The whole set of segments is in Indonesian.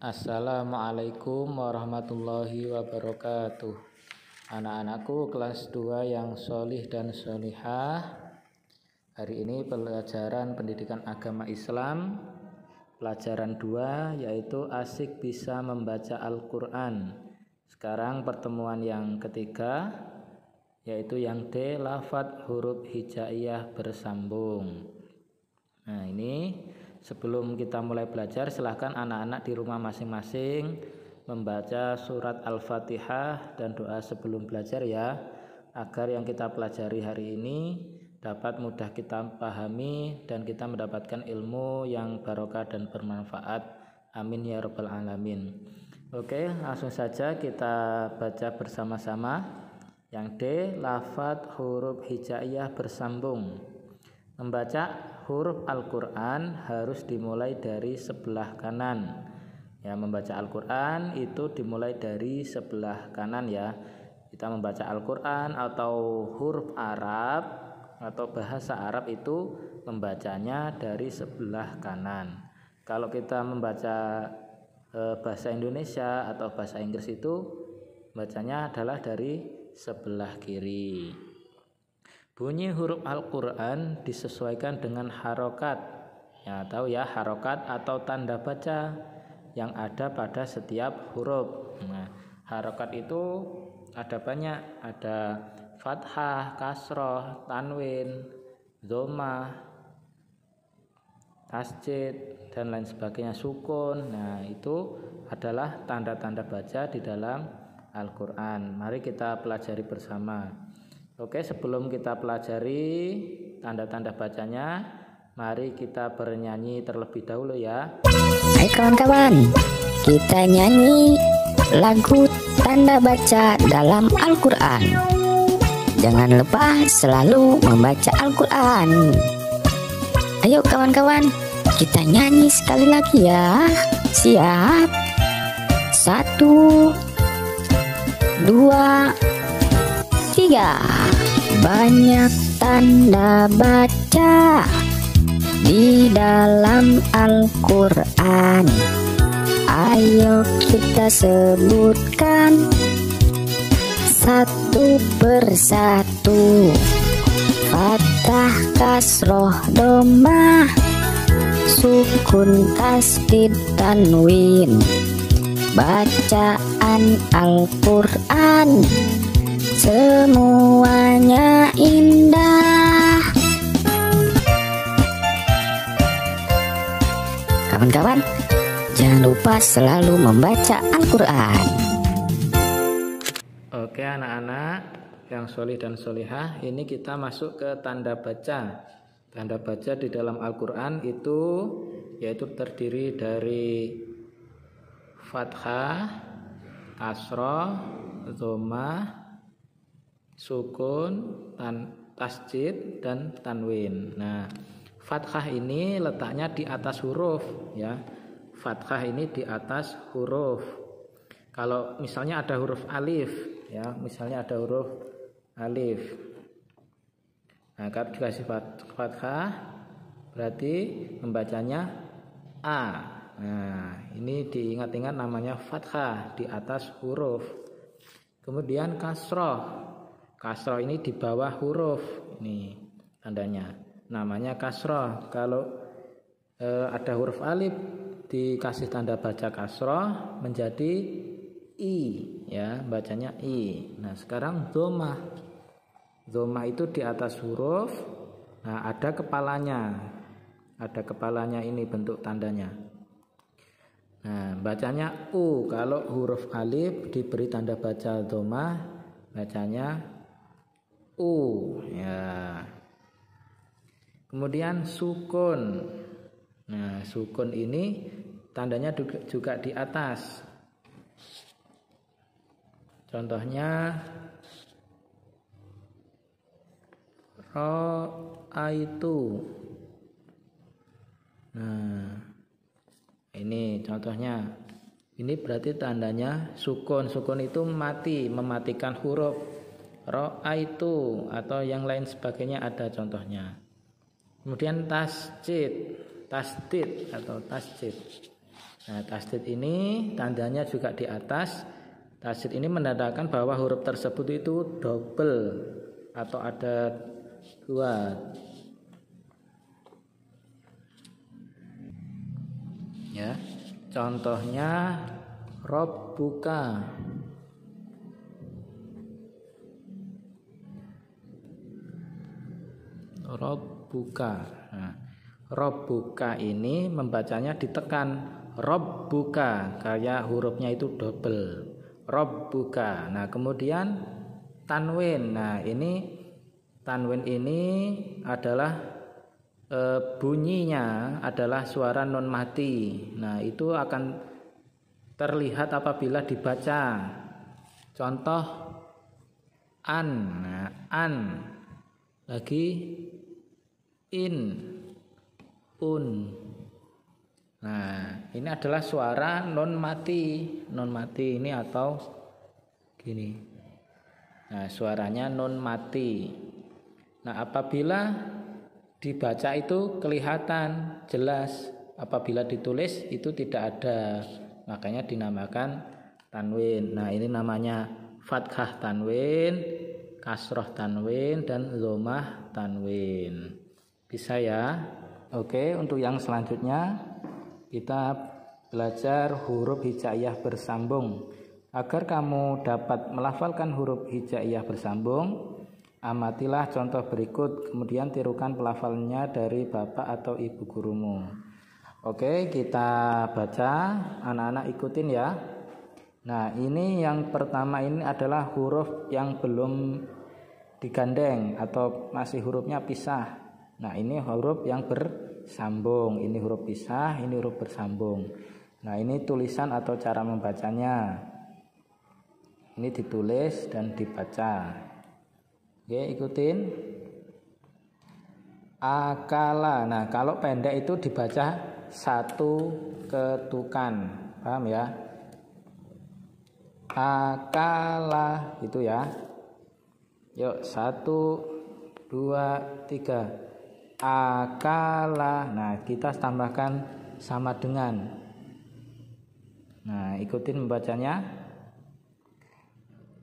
Assalamualaikum warahmatullahi wabarakatuh. Anak-anakku kelas 2 yang solih dan solihah. Hari ini pelajaran pendidikan agama Islam, pelajaran 2, yaitu asik bisa membaca Al-Quran. Sekarang pertemuan yang ketiga, yaitu yang D, lafadz huruf hijaiyah bersambung. Nah, ini sebelum kita mulai belajar, silahkan anak-anak di rumah masing-masing membaca surat Al-Fatihah dan doa sebelum belajar ya, agar yang kita pelajari hari ini dapat mudah kita pahami dan kita mendapatkan ilmu yang barokah dan bermanfaat. Amin ya rabbal alamin. Oke, langsung saja kita baca bersama-sama. Yang D, lafadz huruf hijaiyah bersambung. Membaca huruf Al-Quran harus dimulai dari sebelah kanan. Ya, membaca Al-Quran itu dimulai dari sebelah kanan ya. Kita membaca Al-Quran atau huruf Arab atau bahasa Arab itu membacanya dari sebelah kanan. Kalau kita membaca bahasa Indonesia atau bahasa Inggris itu bacanya adalah dari sebelah kiri. Bunyi huruf Al-Quran disesuaikan dengan harokat. Ya, tahu ya, harokat atau tanda baca yang ada pada setiap huruf. Nah, harokat itu ada banyak, ada fathah, kasroh, tanwin, dhammah, tasjid dan lain sebagainya, sukun. Nah, itu adalah tanda-tanda baca di dalam Al-Quran. Mari kita pelajari bersama. Oke, sebelum kita pelajari tanda-tanda bacanya, mari kita bernyanyi terlebih dahulu ya. Hai kawan-kawan, kita nyanyi lagu tanda baca dalam Al-Quran. Jangan lupa selalu membaca Al-Quran. Ayo kawan-kawan, kita nyanyi sekali lagi ya. Siap? 1, 2, 3. Banyak tanda baca di dalam Al-Quran. Ayo kita sebutkan satu persatu. Fathah, kasroh, dhammah, sukun, tasdid, tanwin. Bacaan Al-Quran semuanya indah. Kawan-kawan, jangan lupa selalu membaca Al-Quran. Oke anak-anak yang solih dan solihah, ini kita masuk ke tanda baca. Tanda baca di dalam Al-Quran itu yaitu terdiri dari fathah, kasroh, dhammah, sukun, tasjid dan tanwin. Nah, fathah ini letaknya di atas huruf ya. Fathah ini di atas huruf. Kalau misalnya ada huruf alif ya, misalnya ada huruf alif. Nah, kalau dikasih fathah berarti membacanya A. Nah, ini diingat-ingat namanya fathah di atas huruf. Kemudian kasroh. Kasroh ini di bawah huruf. Ini tandanya. Namanya kasroh. Kalau ada huruf alif dikasih tanda baca kasroh menjadi I ya, bacanya I. Nah, sekarang dhammah. Dhammah itu di atas huruf. Nah, ada kepalanya. Ada kepalanya, ini bentuk tandanya. Nah, bacanya U. Kalau huruf alif diberi tanda baca dhammah, bacanya U ya. Kemudian sukun. Nah, sukun ini tandanya juga di atas. Contohnya ra'aitu. Nah, ini contohnya. Ini berarti tandanya sukun. Sukun itu mati, mematikan huruf. Ra'aitu atau yang lain sebagainya ada contohnya. Kemudian tasdid atau tasjid. Nah, tasdid ini tandanya juga di atas. Tasdid ini menandakan bahwa huruf tersebut itu double atau ada dua. Ya, contohnya Rabbuka. Rabbuka. Nah, Rabbuka ini membacanya ditekan. Rabbuka, kayak hurufnya itu double. Rabbuka. Nah, kemudian tanwin. Nah, ini tanwin ini adalah bunyinya adalah suara non mati. Nah, itu akan terlihat apabila dibaca. Contoh an. Nah, an. Lagi in, un. Nah, ini adalah suara non mati. Non mati ini atau gini. Nah, suaranya non mati. Nah, apabila dibaca itu kelihatan jelas, apabila ditulis itu tidak ada. Makanya dinamakan tanwin. Nah, ini namanya fathah tanwin, kasroh tanwin, dan dhammah tanwin. Bisa ya? Oke, untuk yang selanjutnya kita belajar huruf hijaiyah bersambung. Agar kamu dapat melafalkan huruf hijaiyah bersambung, amatilah contoh berikut, kemudian tirukan pelafalannya dari bapak atau ibu gurumu. Oke, kita baca, anak-anak ikutin ya. Nah, ini yang pertama ini adalah huruf yang belum digandeng atau masih hurufnya pisah. Nah, ini huruf yang bersambung. Ini huruf pisah, ini huruf bersambung. Nah, ini tulisan atau cara membacanya. Ini ditulis dan dibaca. Oke, ikutin. Akala. Nah, kalau pendek itu dibaca satu ketukan. Paham ya? Akala itu ya. Yuk, 1, 2, 3. Akala. Nah, kita tambahkan sama dengan. Nah, ikutin membacanya.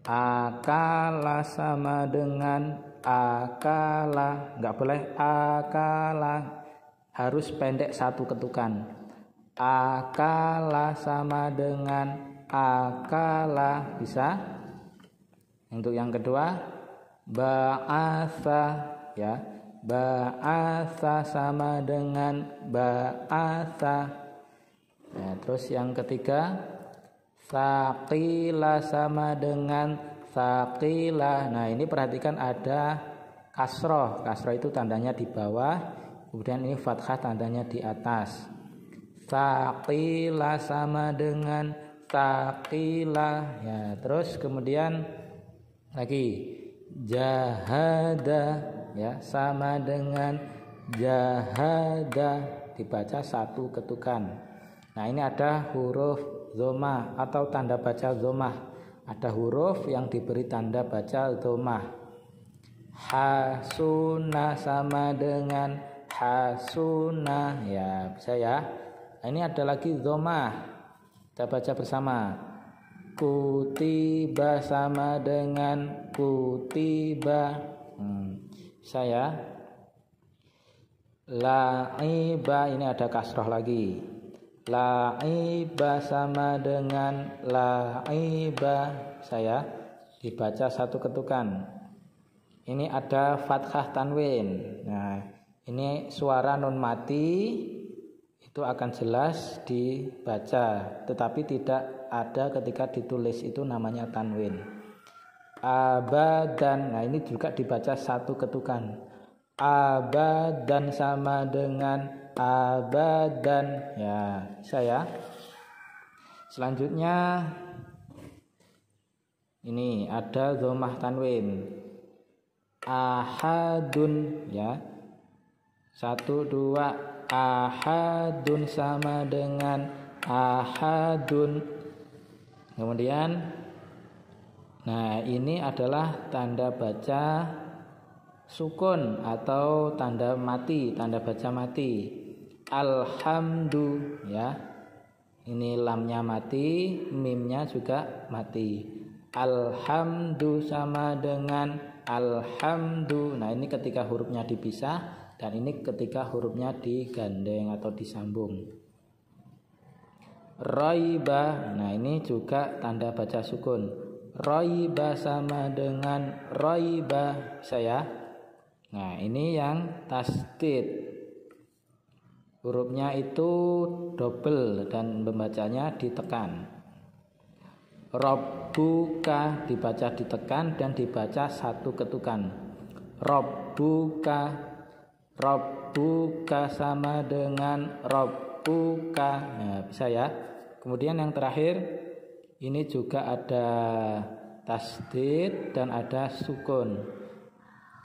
Akala sama dengan akala. Enggak boleh akala, harus pendek satu ketukan. Akala sama dengan akala. Bisa? Untuk yang kedua, ba'atha ya. Ba'atha sama dengan ba'atha. Nah, terus yang ketiga, Thaqila sama dengan thaqila. Nah, ini perhatikan ada kasroh. Kasroh itu tandanya di bawah, kemudian ini fathah tandanya di atas. Thaqila sama dengan thaqila. Ya, terus kemudian lagi jahada ya sama dengan jahada, dibaca satu ketukan. Nah, ini ada huruf dhammah atau tanda baca dhammah. Ada huruf yang diberi tanda baca dhammah. Hasuna sama dengan hasuna. Ya, bisa ya. Nah, ini ada lagi dhammah. Kita baca bersama. Kutiba sama dengan kutiba. Bisa ya. La'iba, ini ada kasroh lagi. La'iba sama dengan la'iba. Saya dibaca satu ketukan. Ini ada fathah tanwin. Nah, ini suara non mati itu akan jelas dibaca, tetapi tidak ada ketika ditulis, itu namanya tanwin. Abadan. Nah, ini juga dibaca satu ketukan. Abadan sama dengan abadan. Ya, saya. Selanjutnya ini ada dhammah tanwin. Ahadun ya. 1, 2. Ahadun sama dengan ahadun. Kemudian nah, ini adalah tanda baca sukun atau tanda mati, tanda baca mati. Alhamdu ya. Ini lamnya mati, mimnya juga mati. Alhamdu sama dengan alhamdu. Nah, ini ketika hurufnya dipisah, dan ini ketika hurufnya digandeng atau disambung. Raiba, nah ini juga tanda baca sukun. Raiba sama dengan raiba, saya. Nah, ini yang tasdid. Hurufnya itu double dan membacanya ditekan. Robbuka dibaca ditekan dan dibaca satu ketukan. Robbuka, Robbuka sama dengan Robbuka. Nah, bisa ya. Kemudian yang terakhir ini juga ada tasdid dan ada sukun.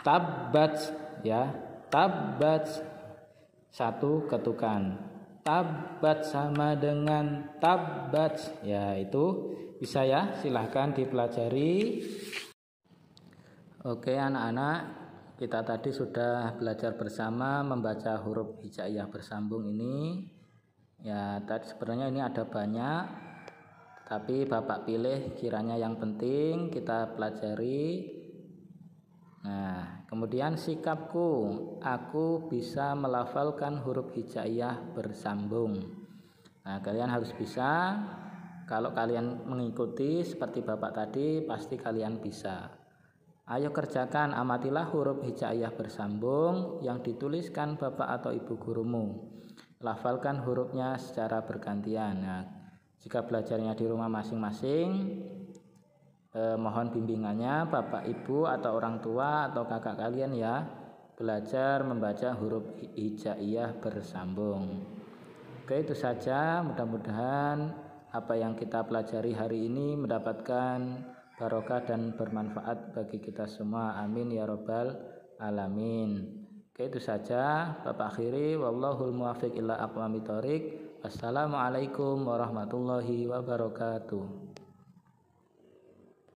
Tabbat ya, tabbat satu ketukan. Tabbat sama dengan tabbat. Ya, itu bisa ya, silahkan dipelajari. Oke anak-anak, kita tadi sudah belajar bersama membaca huruf hijaiyah bersambung ini. Ya, tadi sebenarnya ini ada banyak, tapi Bapak pilih kiranya yang penting kita pelajari. Nah, kemudian sikapku, aku bisa melafalkan huruf hijaiyah bersambung. Nah, kalian harus bisa. Kalau kalian mengikuti seperti Bapak tadi, pasti kalian bisa. Ayo kerjakan, amatilah huruf hijaiyah bersambung yang dituliskan Bapak atau Ibu gurumu. Lafalkan hurufnya secara bergantian. Nah, jika belajarnya di rumah masing-masing, mohon bimbingannya Bapak Ibu atau orang tua atau kakak kalian ya, belajar membaca huruf hijaiyah bersambung. Oke, itu saja. Mudah-mudahan apa yang kita pelajari hari ini mendapatkan barokah dan bermanfaat bagi kita semua. Amin ya robbal alamin. Oke, itu saja. Bapak akhiri, wallahul muwaffiq ila aqwamit thoriq. Wassalamualaikum warahmatullahi wabarakatuh.